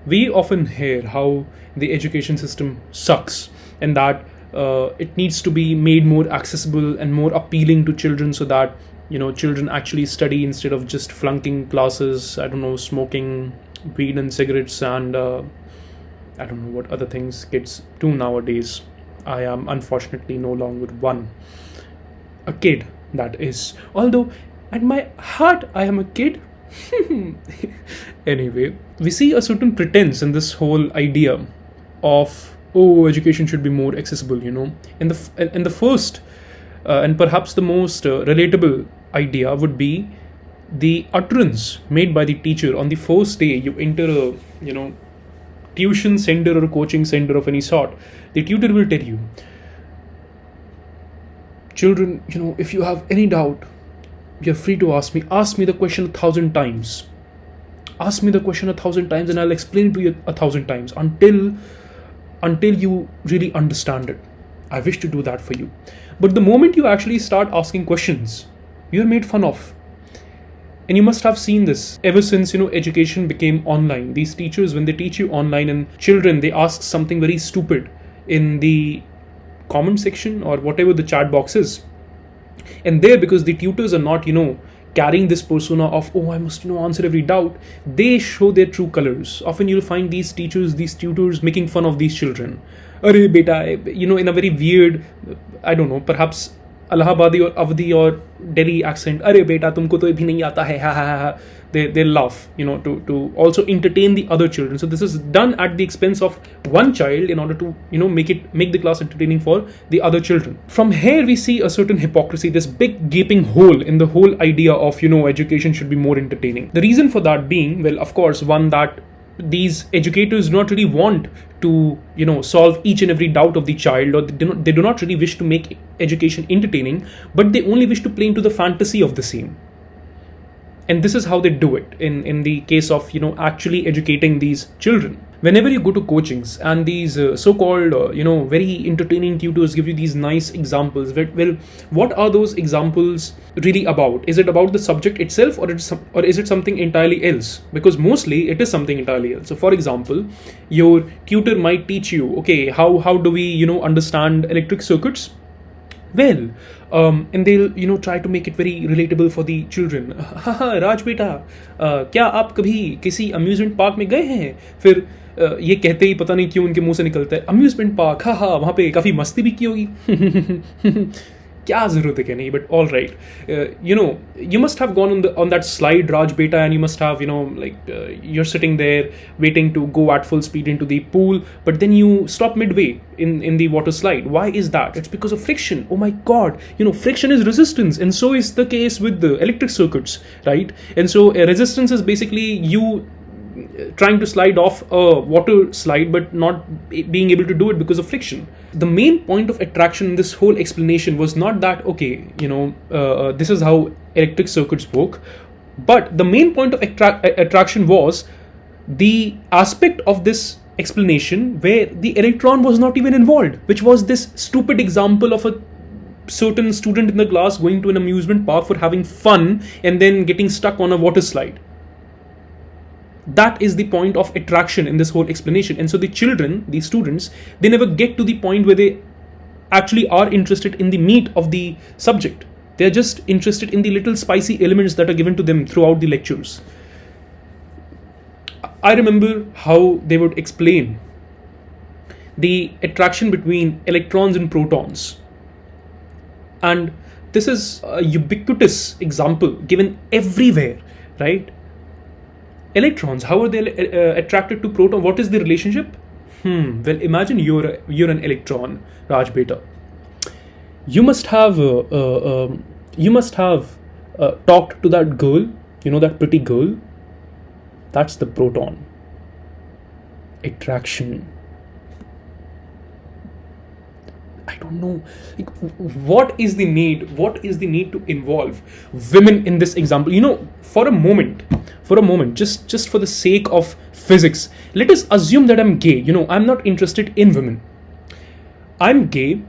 We often hear how the education system sucks, and that it needs to be made more accessible and more appealing to children, so that children actually study instead of just flunking classes, I don't know, smoking weed and cigarettes, and I don't know what other things kids do nowadays. I am unfortunately no longer one. A kid, that is. Although, at my heart, I am a kid. Anyway, we see a certain pretense in this whole idea of, oh, education should be more accessible. In the first and perhaps the most relatable idea would be the utterance made by the teacher on the first day you enter a tuition center or a coaching center of any sort. The tutor will tell you, children, if you have any doubt, you're free to ask me the question 1,000 times. Ask me the question 1,000 times, and I'll explain it to you 1,000 times until you really understand it. I wish to do that for you. But the moment you actually start asking questions, you're made fun of. And you must have seen this ever since education became online. These teachers, when they teach you online, and children, they ask something very stupid in the comment section or whatever the chat box is, and there, because the tutors are not carrying this persona of, oh, I must answer every doubt, they show their true colors. Often you'll find these tutors making fun of these children. Arey beta, in a very weird, I don't know, perhaps Allahabadi or Avdi or Delhi accent. Arey beta, tumko to abhi nahi aata hai, ha ha ha. They laugh, to also entertain the other children. So this is done at the expense of one child in order to, make the class entertaining for the other children. From here, we see a certain hypocrisy, this big gaping hole in the whole idea of, education should be more entertaining. The reason for that being, well, of course, one, that these educators do not really want to, solve each and every doubt of the child, or they do not really wish to make education entertaining, but they only wish to play into the fantasy of the same. And this is how they do it in the case of actually educating these children. Whenever you go to coachings and these so-called very entertaining tutors give you these nice examples, well, what are those examples really about? Is it about the subject itself, or is it something entirely else? Because mostly it is something entirely else. So for example, your tutor might teach you, okay, how do we understand electric circuits? Well, and they'll try to make it very relatable for the children. Haha, Raj beta, क्या आप कभी किसी amusement park में गए हैं? फिर ये कहते ही पता नहीं क्यों उनके मुंह से निकलता है अम्यूजमेंट पार्क, हाँ वहाँ पे काफ़ी मस्ती भी की होगी. क्या ज़रूरत है क्या नहीं, but all right. You must have gone on that slide, Raj beta, and you must have, you're sitting there waiting to go at full speed into the pool, but then you stop midway in the water slide. Why is that? It's because of friction. Oh my God, friction is resistance, and so is the case with the electric circuits, right? And so resistance is basically you trying to slide off a water slide but not being able to do it because of friction. The main point of attraction in this whole explanation was not that, okay, this is how electric circuits work, but the main point of attraction was the aspect of this explanation where the electron was not even involved, which was this stupid example of a certain student in the class going to an amusement park for having fun and then getting stuck on a water slide. That is the point of attraction in this whole explanation. And so the children, the students, they never get to the point where they actually are interested in the meat of the subject. They are just interested in the little spicy elements that are given to them throughout the lectures. I remember how they would explain the attraction between electrons and protons. And this is a ubiquitous example given everywhere, right? Electrons, how are they attracted to proton? What is the relationship? Well, imagine you're an electron, Raj beta. You must have talked to that girl, that pretty girl. That's the proton. Attraction. I don't know. What is the need? What is the need to involve women in this example? For a moment, just for the sake of physics, let us assume that I'm gay. I'm not interested in women. I'm gay.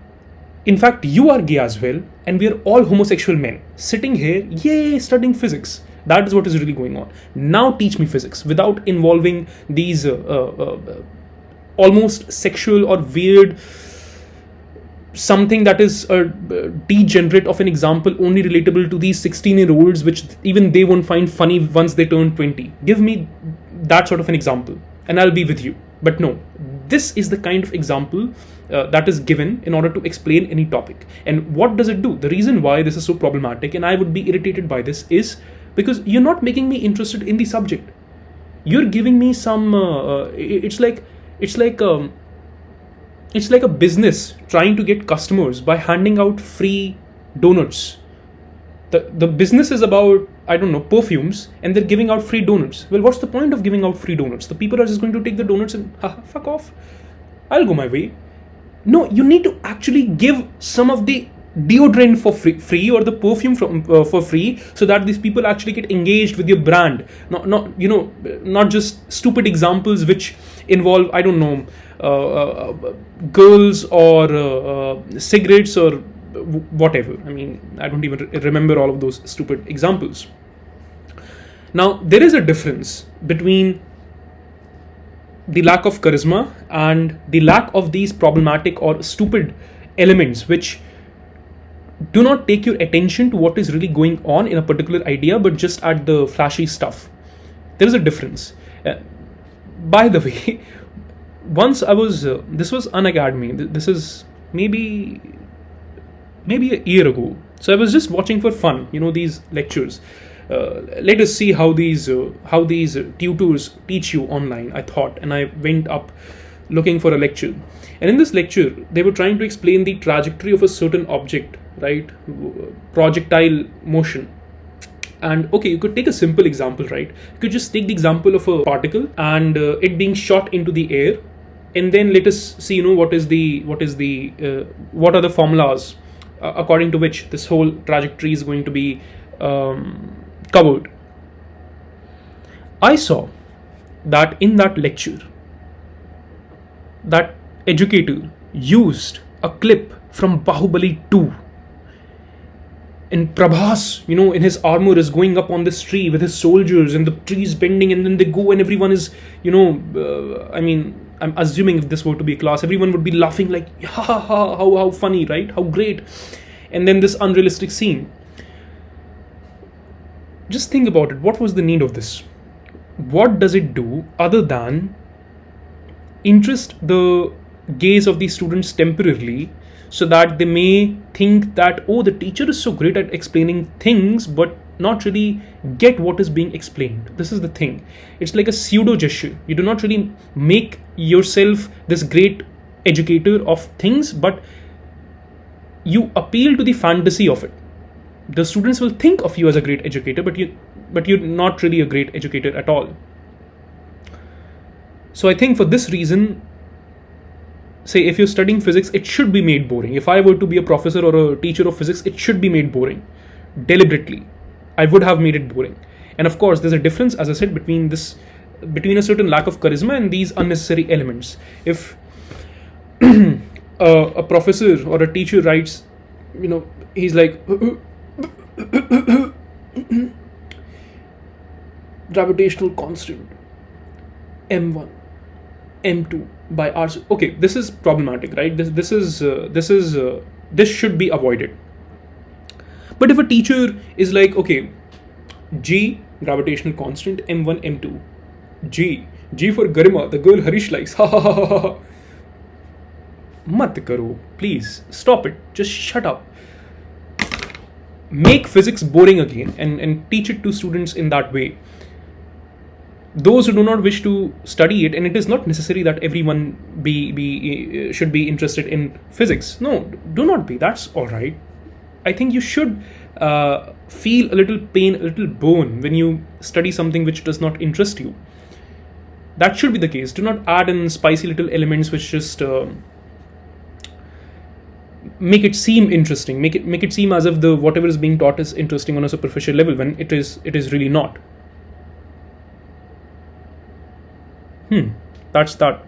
In fact, you are gay as well, and we are all homosexual men sitting here, studying physics. That is what is really going on. Now teach me physics without involving these almost sexual or weird, something that is a degenerate of an example, only relatable to these 16-year-olds, which even they won't find funny once they turn 20. Give me that sort of an example and I'll be with you. But no, this is the kind of example that is given in order to explain any topic. And what does it do? The reason why this is so problematic and I would be irritated by this is because you're not making me interested in the subject. You're giving me some it's like a business trying to get customers by handing out free donuts. The business is about, I don't know, perfumes, and they're giving out free donuts. Well, what's the point of giving out free donuts? The people are just going to take the donuts and fuck off. I'll go my way. No, you need to actually give some of the deodorant for free or the perfume for free, so that these people actually get engaged with your brand. Not just stupid examples which involve, I don't know, girls or cigarettes or whatever. I mean, I don't even remember all of those stupid examples. Now, there is a difference between the lack of charisma and the lack of these problematic or stupid elements which do not take your attention to what is really going on in a particular idea, but just at the flashy stuff. There is a difference. By the way, once I was, this was Unacademy. This is maybe a year ago. So I was just watching for fun, these lectures. Let us see how these tutors teach you online, I thought, and I went up looking for a lecture. And in this lecture, they were trying to explain the trajectory of a certain object, right? Projectile motion. And okay, you could take a simple example, right? You could just take the example of a particle and it being shot into the air, and then let us see, what are the formulas according to which this whole trajectory is going to be covered. I saw that in that lecture, that educator used a clip from Bahubali 2. And Prabhas, in his armor is going up on this tree with his soldiers, and the tree is bending, and then they go, and everyone is, I'm assuming if this were to be a class, everyone would be laughing like, ha ha ha, how funny, right? How great. And then this unrealistic scene. Just think about it. What was the need of this? What does it do other than interest the gaze of the students temporarily, so that they may think that, oh, the teacher is so great at explaining things, but not really get what is being explained. This is the thing. It's like a pseudo gesture. You do not really make yourself this great educator of things, but you appeal to the fantasy of it. The students will think of you as a great educator, but you're not really a great educator at all. So I think for this reason, say if you're studying physics, it should be made boring. If I were to be a professor or a teacher of physics, it should be made boring. Deliberately. I would have made it boring. And of course, there's a difference, as I said, between a certain lack of charisma and these unnecessary elements. If a professor or a teacher writes, he's like, gravitational constant m1 m2 by r. Okay, this is problematic, right? This should be avoided. But if a teacher is like, okay, G, gravitational constant, m1 m2, G for Garima, the girl Harish likes, ha ha ha ha ha. Mat karo, please stop it. Just shut up. Make physics boring again and teach it to students in that way. Those who do not wish to study it, and it is not necessary that everyone should be interested in physics. No, do not be. That's all right. I think you should feel a little pain, a little bone when you study something which does not interest you. That should be the case. Do not add in spicy little elements which just make it seem interesting. Make it seem as if the whatever is being taught is interesting on a superficial level when it is really not. That's that.